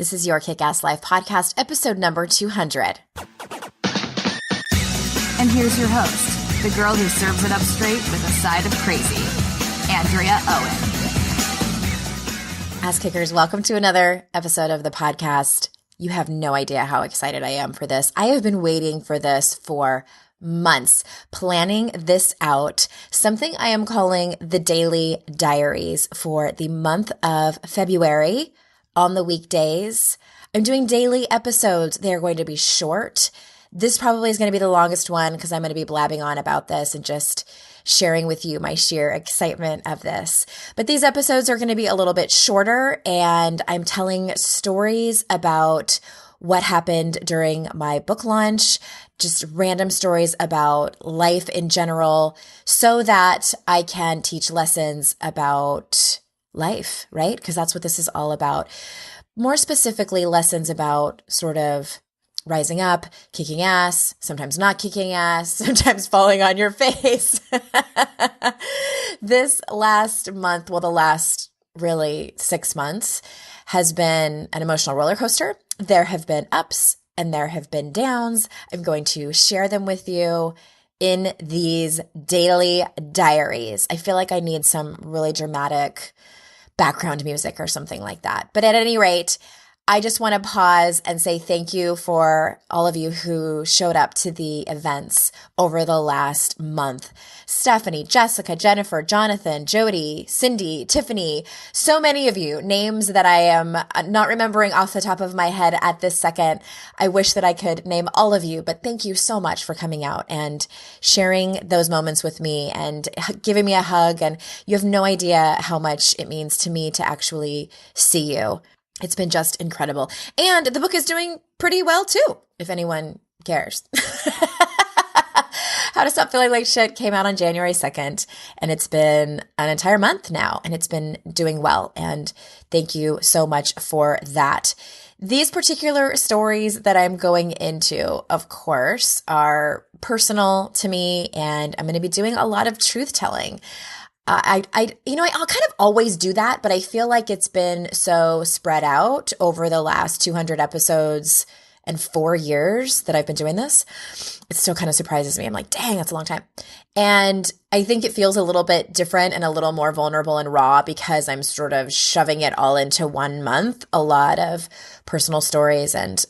This is your Kick-Ass Life podcast, episode number 200. And here's your host, the girl who serves it up straight with a side of crazy, Andrea Owen. Ass Kickers, welcome to another episode of the podcast. You have no idea how excited I am for this. I have been waiting for this for months, planning this out, something I am calling the Daily Diaries for the month of February. On the weekdays, I'm doing daily episodes. They're going to be short. This probably is going to be the longest one because I'm going to be blabbing on about this and just sharing with you my sheer excitement of this. But these episodes are going to be a little bit shorter, and I'm telling stories about what happened during my book launch, just random stories about life in general, so that I can teach lessons about life, right? Because that's what this is all about. More specifically, lessons about sort of rising up, kicking ass, sometimes not kicking ass, sometimes falling on your face. This last month, well, the last really 6 months has been an emotional roller coaster. There have been ups and there have been downs. I'm going to share them with you in these daily diaries. I feel like I need some really dramatic background music or something like that. But at any rate, I just want to pause and say thank you for all of you who showed up to the events over the last month. Stephanie, Jessica, Jennifer, Jonathan, Jody, Cindy, Tiffany, so many of you, names that I am not remembering off the top of my head at this second. I wish that I could name all of you, but thank you so much for coming out and sharing those moments with me and giving me a hug. And you have no idea how much it means to me to actually see you. It's been just incredible. And the book is doing pretty well too, if anyone cares. How to Stop Feeling Like Shit came out on January 2nd, and it's been an entire month now, and it's been doing well. And thank you so much for that. These particular stories that I'm going into, of course, are personal to me, and I'm going to be doing a lot of truth telling. I'll kind of always do that, but I feel like it's been so spread out over the last 200 episodes and 4 years that I've been doing this. It still kind of surprises me. I'm like, dang, that's a long time. And I think it feels a little bit different and a little more vulnerable and raw because I'm sort of shoving it all into 1 month, a lot of personal stories and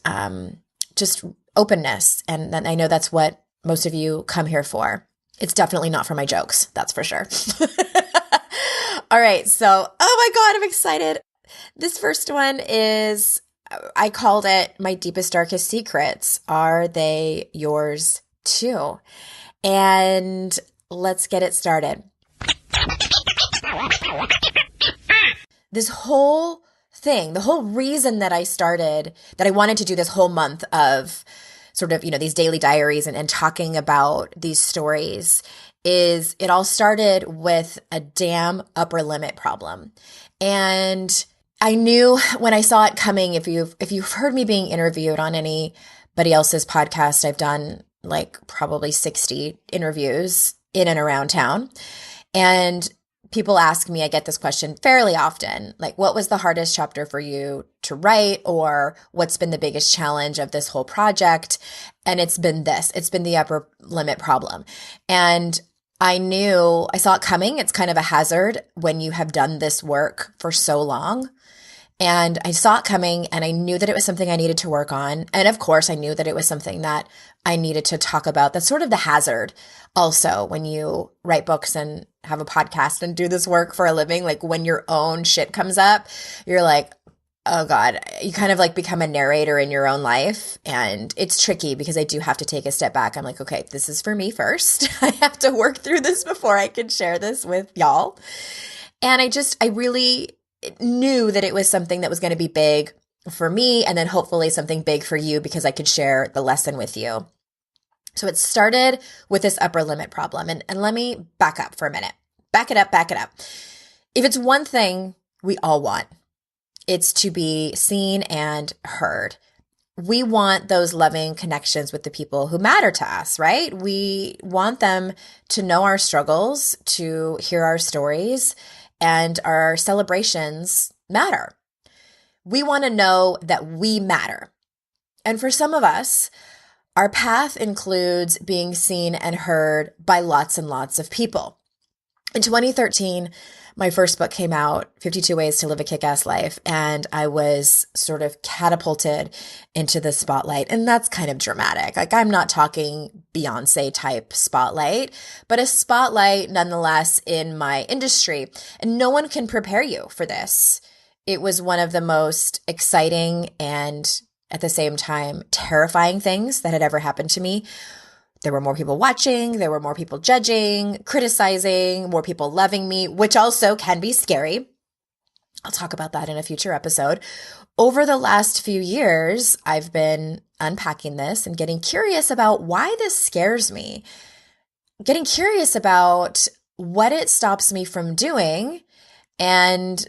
just openness. And I know that's what most of you come here for. It's definitely not for my jokes, that's for sure. All right, so, oh my God, I'm excited. This first one is, I called it My Deepest, Darkest Secrets. Are they yours too? And let's get it started. This whole thing, the whole reason that I wanted to do this whole month of sort of, these daily diaries and talking about these stories is it all started with a damn upper limit problem. And I knew when I saw it coming, if you've heard me being interviewed on anybody else's podcast, I've done like probably 60 interviews in and around town. And people ask me, I get this question fairly often, like, what was the hardest chapter for you to write? Or what's been the biggest challenge of this whole project? And it's been the upper limit problem. And I saw it coming. It's kind of a hazard when you have done this work for so long. And I saw it coming and I knew that it was something I needed to work on. And of course, I knew that it was something that I needed to talk about. That's sort of the hazard also when you write books and have a podcast and do this work for a living. Like when your own shit comes up, you're like, oh God, you kind of like become a narrator in your own life. And it's tricky because I do have to take a step back. I'm like, okay, this is for me first. I have to work through this before I can share this with y'all. And I really knew that it was something that was going to be big for me and then hopefully something big for you because I could share the lesson with you. So it started with this upper limit problem. And let me back up for a minute. Back it up. If it's one thing we all want, it's to be seen and heard. We want those loving connections with the people who matter to us, right? We want them to know our struggles, to hear our stories, and our celebrations matter. We want to know that we matter. And for some of us, our path includes being seen and heard by lots and lots of people. In 2013, my first book came out, 52 Ways to Live a Kick-Ass Life, and I was sort of catapulted into the spotlight. And that's kind of dramatic. Like, I'm not talking Beyoncé type spotlight, but a spotlight nonetheless in my industry. And no one can prepare you for this. It was one of the most exciting and at the same time terrifying things that had ever happened to me. There were more people watching, there were more people judging, criticizing, more people loving me, which also can be scary. I'll talk about that in a future episode. Over the last few years, I've been unpacking this and getting curious about why this scares me, getting curious about what it stops me from doing, and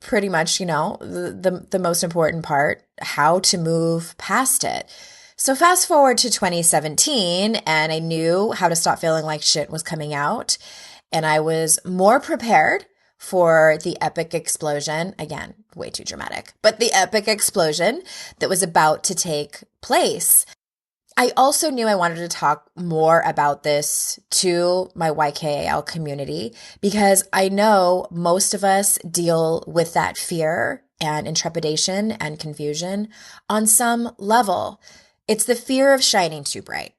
pretty much, the most important part, how to move past it. So fast forward to 2017, and I knew How to Stop Feeling Like Shit was coming out, and I was more prepared for the epic explosion. Again, way too dramatic, but the epic explosion that was about to take place. I also knew I wanted to talk more about this to my YKAL community because I know most of us deal with that fear and intrepidation and confusion on some level. It's the fear of shining too bright.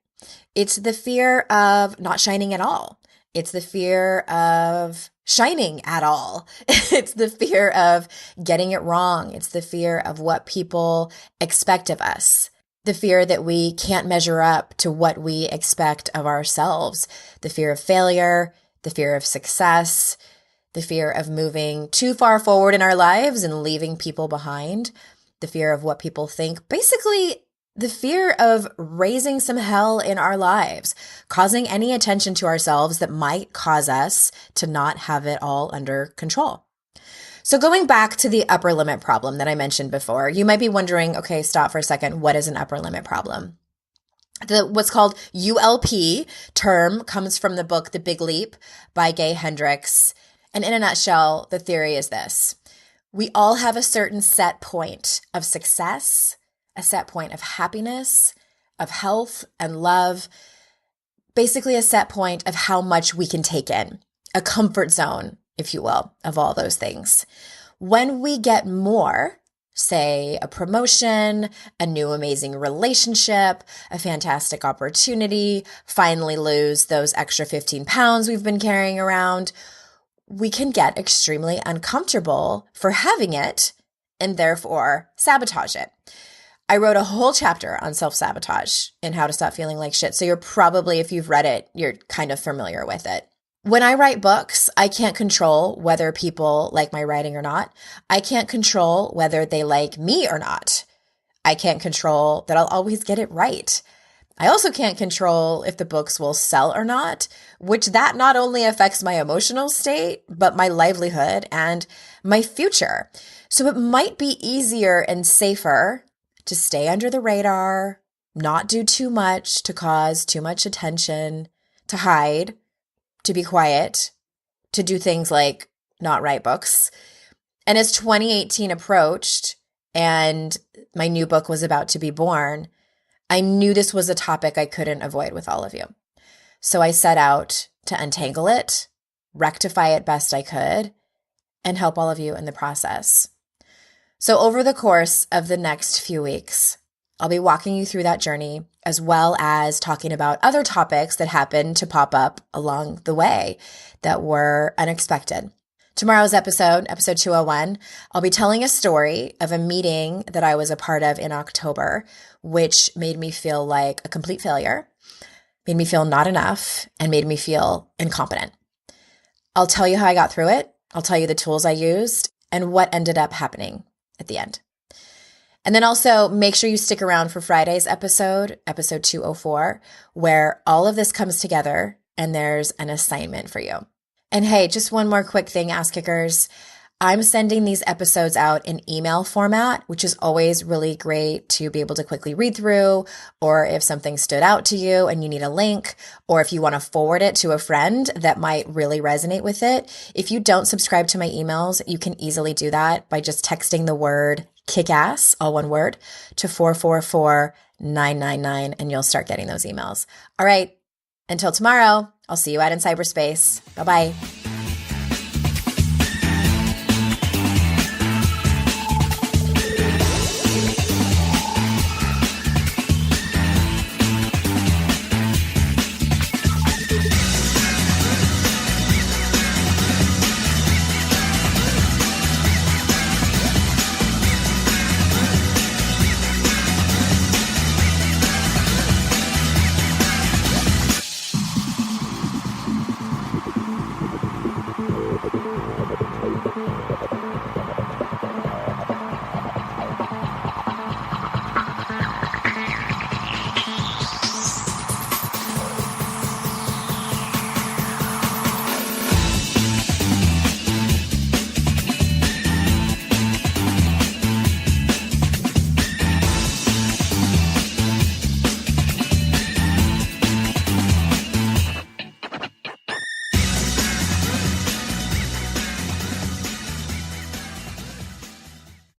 It's the fear of not shining at all. It's the fear of shining at all. It's the fear of getting it wrong. It's the fear of what people expect of us. The fear that we can't measure up to what we expect of ourselves. The fear of failure, the fear of success, the fear of moving too far forward in our lives and leaving people behind, the fear of what people think. Basically, the fear of raising some hell in our lives, causing any attention to ourselves that might cause us to not have it all under control. So going back to the upper limit problem that I mentioned before, you might be wondering, okay, stop for a second. What is an upper limit problem? What's called ULP term comes from the book, The Big Leap by Gay Hendricks. And in a nutshell, the theory is this. We all have a certain set point of success, a set point of happiness, of health and love, basically a set point of how much we can take in, a comfort zone, if you will, of all those things. When we get more, say a promotion, a new amazing relationship, a fantastic opportunity, finally lose those extra 15 pounds we've been carrying around, we can get extremely uncomfortable for having it and therefore sabotage it. I wrote a whole chapter on self-sabotage and how to stop feeling like shit. So you're probably, if you've read it, you're kind of familiar with it. When I write books, I can't control whether people like my writing or not. I can't control whether they like me or not. I can't control that I'll always get it right. I also can't control if the books will sell or not, which that not only affects my emotional state, but my livelihood and my future. So it might be easier and safer to stay under the radar, not do too much to cause too much attention, to hide, to be quiet, to do things like not write books. And as 2018 approached and my new book was about to be born, I knew this was a topic I couldn't avoid with all of you. So I set out to untangle it, rectify it best I could, and help all of you in the process. So over the course of the next few weeks, I'll be walking you through that journey, as well as talking about other topics that happened to pop up along the way that were unexpected. Tomorrow's episode 201, I'll be telling a story of a meeting that I was a part of in October, which made me feel like a complete failure, made me feel not enough, and made me feel incompetent. I'll tell you how I got through it. I'll tell you the tools I used and what ended up happening at the end. And then also make sure you stick around for Friday's episode 204, where all of this comes together and there's an assignment for you. And hey, just one more quick thing, ass kickers. I'm sending these episodes out in email format, which is always really great to be able to quickly read through, or if something stood out to you and you need a link, or if you want to forward it to a friend that might really resonate with it. If you don't subscribe to my emails, you can easily do that by just texting the word kickass, all one word, to 444-999, and you'll start getting those emails. All right. Until tomorrow, I'll see you out in cyberspace. Bye-bye.